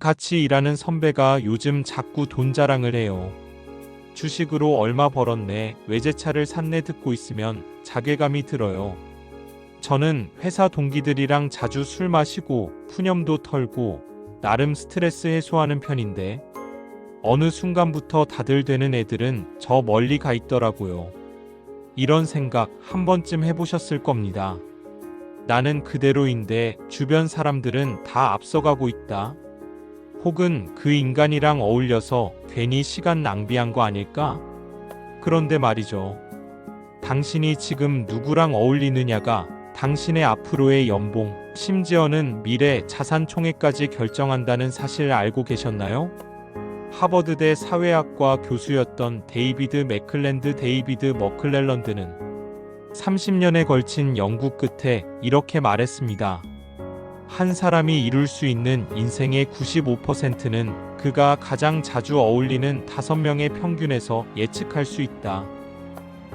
같이 일하는 선배가 요즘 자꾸 돈 자랑을 해요. 주식으로 얼마 벌었네, 외제차를 샀네 듣고 있으면 자괴감이 들어요. 저는 회사 동기들이랑 자주 술 마시고 푸념도 털고 나름 스트레스 해소하는 편인데 어느 순간부터 다들 되는 애들은 저 멀리 가 있더라고요. 이런 생각 한 번쯤 해보셨을 겁니다. 나는 그대로인데 주변 사람들은 다 앞서가고 있다. 혹은 그 인간이랑 어울려서 괜히 시간 낭비한 거 아닐까? 그런데 말이죠. 당신이 지금 누구랑 어울리느냐가 당신의 앞으로의 연봉, 심지어는 미래 자산 총액까지 결정한다는 사실 알고 계셨나요? 하버드대 사회학과 교수였던 데이비드 데이비드 머클렐런드는 30년에 걸친 연구 끝에 이렇게 말했습니다. 한 사람이 이룰 수 있는 인생의 95%는 그가 가장 자주 어울리는 5명의 평균에서 예측할 수 있다.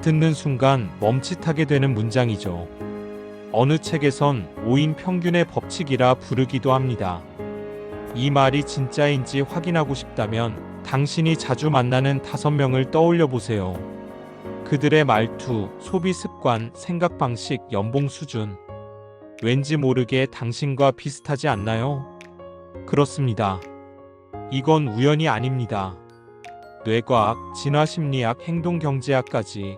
듣는 순간 멈칫하게 되는 문장이죠. 어느 책에선 5인 평균의 법칙이라 부르기도 합니다. 이 말이 진짜인지 확인하고 싶다면 당신이 자주 만나는 5명을 떠올려 보세요. 그들의 말투, 소비 습관, 생각 방식, 연봉 수준. 왠지 모르게 당신과 비슷하지 않나요? 그렇습니다. 이건 우연이 아닙니다. 뇌과학, 진화심리학, 행동경제학까지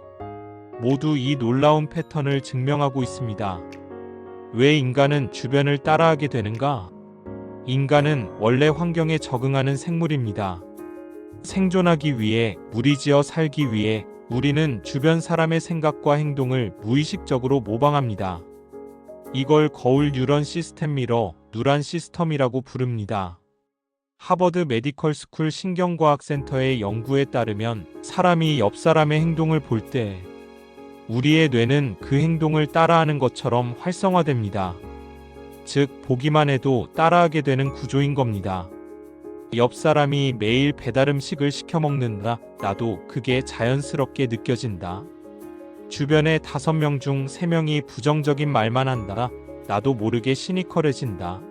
모두 이 놀라운 패턴을 증명하고 있습니다. 왜 인간은 주변을 따라하게 되는가? 인간은 원래 환경에 적응하는 생물입니다. 생존하기 위해, 무리지어 살기 위해 우리는 주변 사람의 생각과 행동을 무의식적으로 모방합니다. 이걸 거울 뉴런 시스템 미러, 누란 시스템이라고 부릅니다. 하버드 메디컬 스쿨 신경과학센터의 연구에 따르면 사람이 옆 사람의 행동을 볼 때 우리의 뇌는 그 행동을 따라하는 것처럼 활성화됩니다. 즉, 보기만 해도 따라하게 되는 구조인 겁니다. 옆 사람이 매일 배달 음식을 시켜 먹는다. 나도 그게 자연스럽게 느껴진다. 주변에 5명 중 3명이 부정적인 말만 한다. 나도 모르게 시니컬해진다.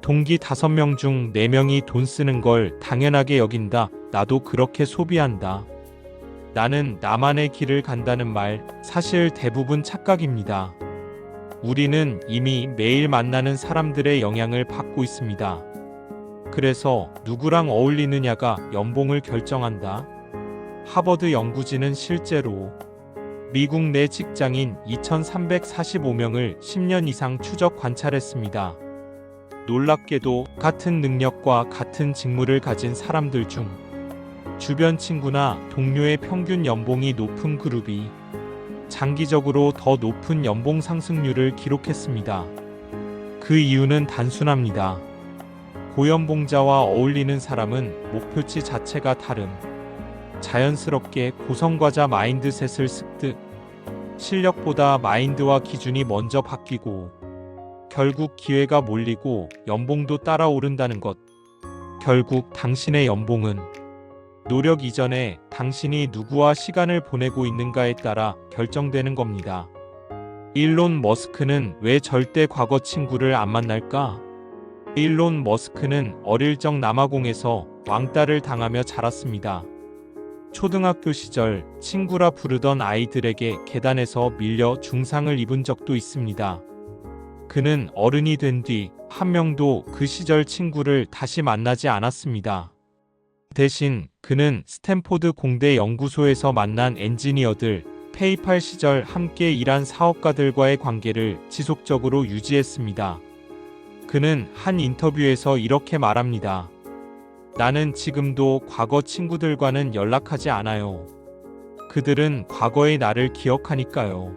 동기 5명 중 4명이 돈 쓰는 걸 당연하게 여긴다. 나도 그렇게 소비한다. 나는 나만의 길을 간다는 말, 사실 대부분 착각입니다. 우리는 이미 매일 만나는 사람들의 영향을 받고 있습니다. 그래서 누구랑 어울리느냐가 연봉을 결정한다. 하버드 연구진은 실제로 미국 내 직장인 2,345명을 10년 이상 추적 관찰했습니다. 놀랍게도 같은 능력과 같은 직무를 가진 사람들 중 주변 친구나 동료의 평균 연봉이 높은 그룹이 장기적으로 더 높은 연봉 상승률을 기록했습니다. 그 이유는 단순합니다. 고연봉자와 어울리는 사람은 목표치 자체가 다름. 자연스럽게 고성과자 마인드셋을 습득. 실력보다 마인드와 기준이 먼저 바뀌고 결국 기회가 몰리고 연봉도 따라오른다는 것. 결국 당신의 연봉은 노력 이전에 당신이 누구와 시간을 보내고 있는가에 따라 결정되는 겁니다. 일론 머스크는 왜 절대 과거 친구를 안 만날까? 일론 머스크는 어릴 적 남아공에서 왕따를 당하며 자랐습니다. 초등학교 시절 친구라 부르던 아이들에게 계단에서 밀려 중상을 입은 적도 있습니다. 그는 어른이 된 뒤 한 명도 그 시절 친구를 다시 만나지 않았습니다. 대신 그는 스탠포드 공대 연구소에서 만난 엔지니어들, 페이팔 시절 함께 일한 사업가들과의 관계를 지속적으로 유지했습니다. 그는 한 인터뷰에서 이렇게 말합니다. 나는 지금도 과거 친구들과는 연락하지 않아요. 그들은 과거의 나를 기억하니까요.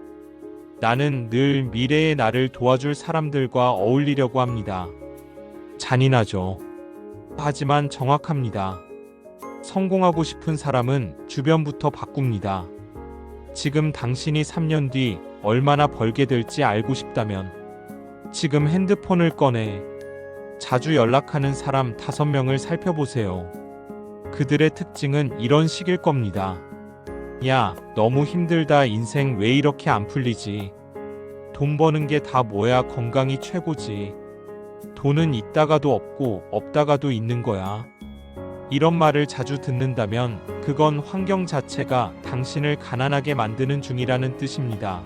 나는 늘 미래의 나를 도와줄 사람들과 어울리려고 합니다. 잔인하죠. 하지만 정확합니다. 성공하고 싶은 사람은 주변부터 바꿉니다. 지금 당신이 3년 뒤 얼마나 벌게 될지 알고 싶다면 지금 핸드폰을 꺼내 자주 연락하는 사람 5명을 살펴보세요. 그들의 특징은 이런 식일 겁니다. 야, 너무 힘들다. 인생 왜 이렇게 안 풀리지? 돈 버는 게 다 뭐야? 건강이 최고지. 돈은 있다가도 없고 없다가도 있는 거야. 이런 말을 자주 듣는다면 그건 환경 자체가 당신을 가난하게 만드는 중이라는 뜻입니다.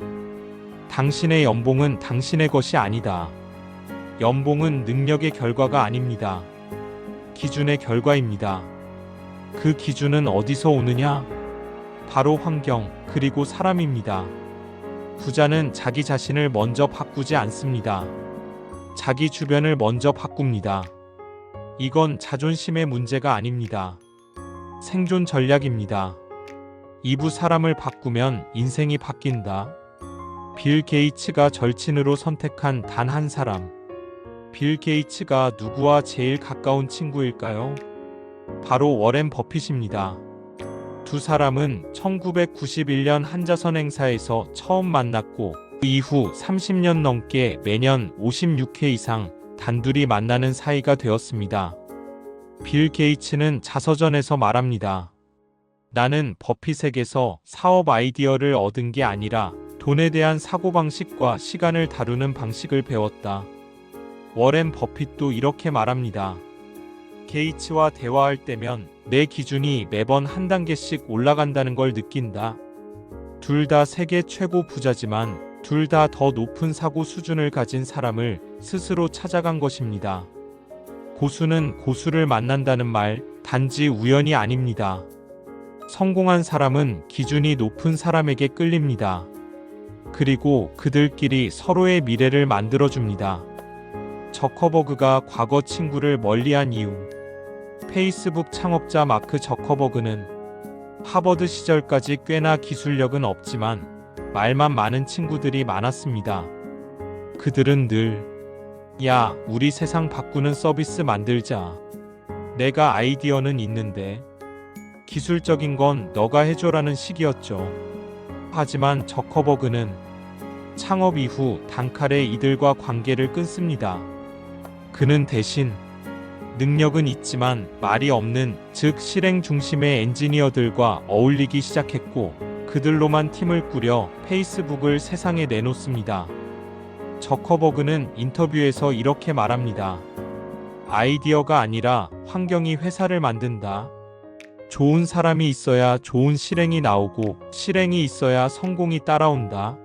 당신의 연봉은 당신의 것이 아니다. 연봉은 능력의 결과가 아닙니다. 기준의 결과입니다. 그 기준은 어디서 오느냐? 바로 환경, 그리고 사람입니다. 부자는 자기 자신을 먼저 바꾸지 않습니다. 자기 주변을 먼저 바꿉니다. 이건 자존심의 문제가 아닙니다. 생존 전략입니다. 이부 사람을 바꾸면 인생이 바뀐다. 빌 게이츠가 절친으로 선택한 단 한 사람. 빌 게이츠가 누구와 제일 가까운 친구일까요? 바로 워렌 버핏입니다. 두 사람은 1991년 한자선 행사에서 처음 만났고 그 이후 30년 넘게 매년 56회 이상 단둘이 만나는 사이가 되었습니다. 빌 게이츠는 자서전에서 말합니다. 나는 버핏에게서 사업 아이디어를 얻은 게 아니라 돈에 대한 사고방식과 시간을 다루는 방식을 배웠다. 워렌 버핏도 이렇게 말합니다. 게이츠와 대화할 때면 내 기준이 매번 한 단계씩 올라간다는 걸 느낀다. 둘 다 세계 최고 부자지만 둘 다 더 높은 사고 수준을 가진 사람을 스스로 찾아간 것입니다. 고수는 고수를 만난다는 말 단지 우연이 아닙니다. 성공한 사람은 기준이 높은 사람에게 끌립니다. 그리고 그들끼리 서로의 미래를 만들어줍니다. 저커버그가 과거 친구를 멀리한 이유. 페이스북 창업자 마크 저커버그는 하버드 시절까지 꽤나 기술력은 없지만 말만 많은 친구들이 많았습니다. 그들은 늘 야, 우리 세상 바꾸는 서비스 만들자. 내가 아이디어는 있는데 기술적인 건 너가 해줘라는 식이었죠. 하지만 저커버그는 창업 이후 단칼에 이들과 관계를 끊습니다. 그는 대신 능력은 있지만 말이 없는, 즉 실행 중심의 엔지니어들과 어울리기 시작했고 그들로만 팀을 꾸려 페이스북을 세상에 내놓습니다. 저커버그는 인터뷰에서 이렇게 말합니다. 아이디어가 아니라 환경이 회사를 만든다. 좋은 사람이 있어야 좋은 실행이 나오고 실행이 있어야 성공이 따라온다.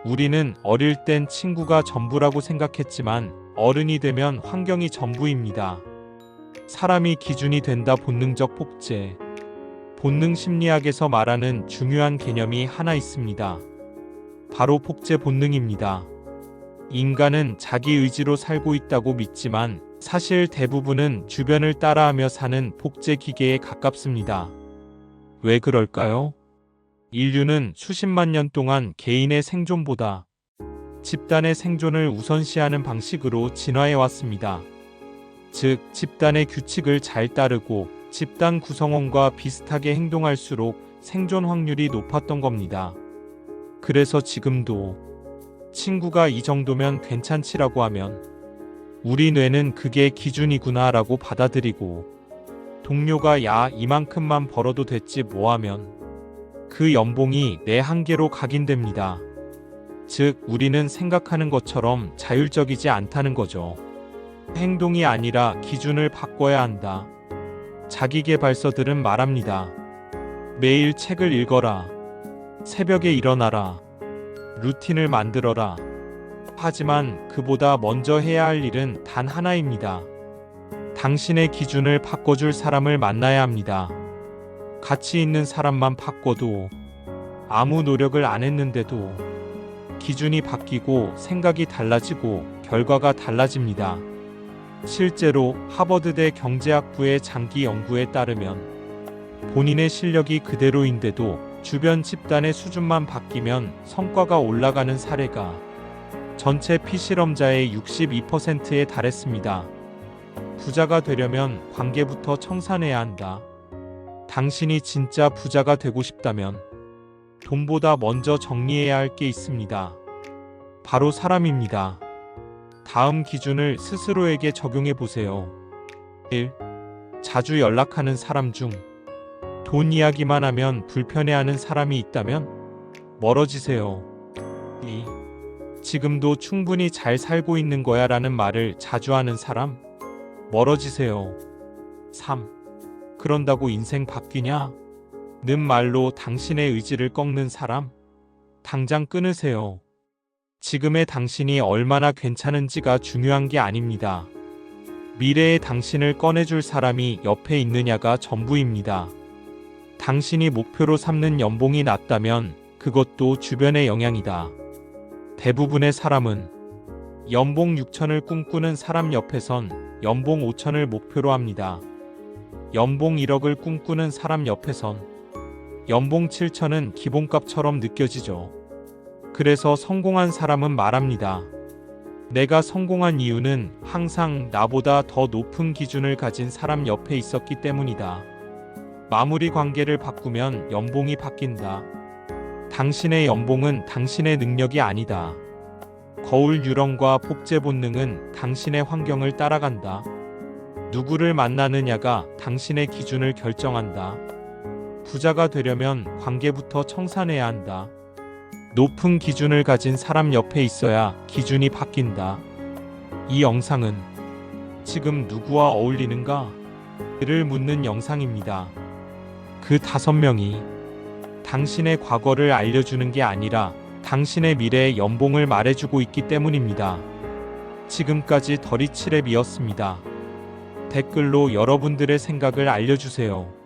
우리는 어릴 땐 친구가 전부라고 생각했지만 어른이 되면 환경이 전부입니다. 사람이 기준이 된다. 본능적 폭제. 본능 심리학에서 말하는 중요한 개념이 하나 있습니다. 바로 폭제 본능입니다. 인간은 자기 의지로 살고 있다고 믿지만 사실 대부분은 주변을 따라하며 사는 복제 기계에 가깝습니다. 왜 그럴까요? 인류는 수십만 년 동안 개인의 생존보다 집단의 생존을 우선시하는 방식으로 진화해 왔습니다. 즉, 집단의 규칙을 잘 따르고 집단 구성원과 비슷하게 행동할수록 생존 확률이 높았던 겁니다. 그래서 지금도 친구가 이 정도면 괜찮지라고 하면 우리 뇌는 그게 기준이구나 라고 받아들이고, 동료가 야, 이만큼만 벌어도 됐지 뭐 하면 그 연봉이 내 한계로 각인됩니다. 즉, 우리는 생각하는 것처럼 자율적이지 않다는 거죠. 행동이 아니라 기준을 바꿔야 한다. 자기계발서들은 말합니다. 매일 책을 읽어라. 새벽에 일어나라. 루틴을 만들어라. 하지만 그보다 먼저 해야 할 일은 단 하나입니다. 당신의 기준을 바꿔줄 사람을 만나야 합니다. 가치 있는 사람만 바꿔도, 아무 노력을 안 했는데도 기준이 바뀌고 생각이 달라지고 결과가 달라집니다. 실제로 하버드대 경제학부의 장기 연구에 따르면 본인의 실력이 그대로인데도 주변 집단의 수준만 바뀌면 성과가 올라가는 사례가 전체 피실험자의 62%에 달했습니다. 부자가 되려면 관계부터 청산해야 한다. 당신이 진짜 부자가 되고 싶다면 돈보다 먼저 정리해야 할 게 있습니다. 바로 사람입니다. 다음 기준을 스스로에게 적용해 보세요. 1. 자주 연락하는 사람 중 돈 이야기만 하면 불편해하는 사람이 있다면 멀어지세요. 2. 지금도 충분히 잘 살고 있는 거야 라는 말을 자주 하는 사람? 멀어지세요. 3. 그런다고 인생 바뀌냐? 는 말로 당신의 의지를 꺾는 사람? 당장 끊으세요. 지금의 당신이 얼마나 괜찮은지가 중요한 게 아닙니다. 미래의 당신을 꺼내줄 사람이 옆에 있느냐가 전부입니다. 당신이 목표로 삼는 연봉이 낮다면 그것도 주변의 영향이다. 대부분의 사람은 연봉 6천을 꿈꾸는 사람 옆에선 연봉 5천을 목표로 합니다. 연봉 1억을 꿈꾸는 사람 옆에선 연봉 7천은 기본값처럼 느껴지죠. 그래서 성공한 사람은 말합니다. 내가 성공한 이유는 항상 나보다 더 높은 기준을 가진 사람 옆에 있었기 때문이다. 마무리 관계를 바꾸면 연봉이 바뀐다. 당신의 연봉은 당신의 능력이 아니다. 거울 유령과 복제 본능은 당신의 환경을 따라간다. 누구를 만나느냐가 당신의 기준을 결정한다. 부자가 되려면 관계부터 청산해야 한다. 높은 기준을 가진 사람 옆에 있어야 기준이 바뀐다. 이 영상은 지금 누구와 어울리는가? 를 묻는 영상입니다. 그 5명이 당신의 과거를 알려주는 게 아니라 당신의 미래의 연봉을 말해주고 있기 때문입니다. 지금까지 더리치랩이었습니다. 댓글로 여러분들의 생각을 알려주세요.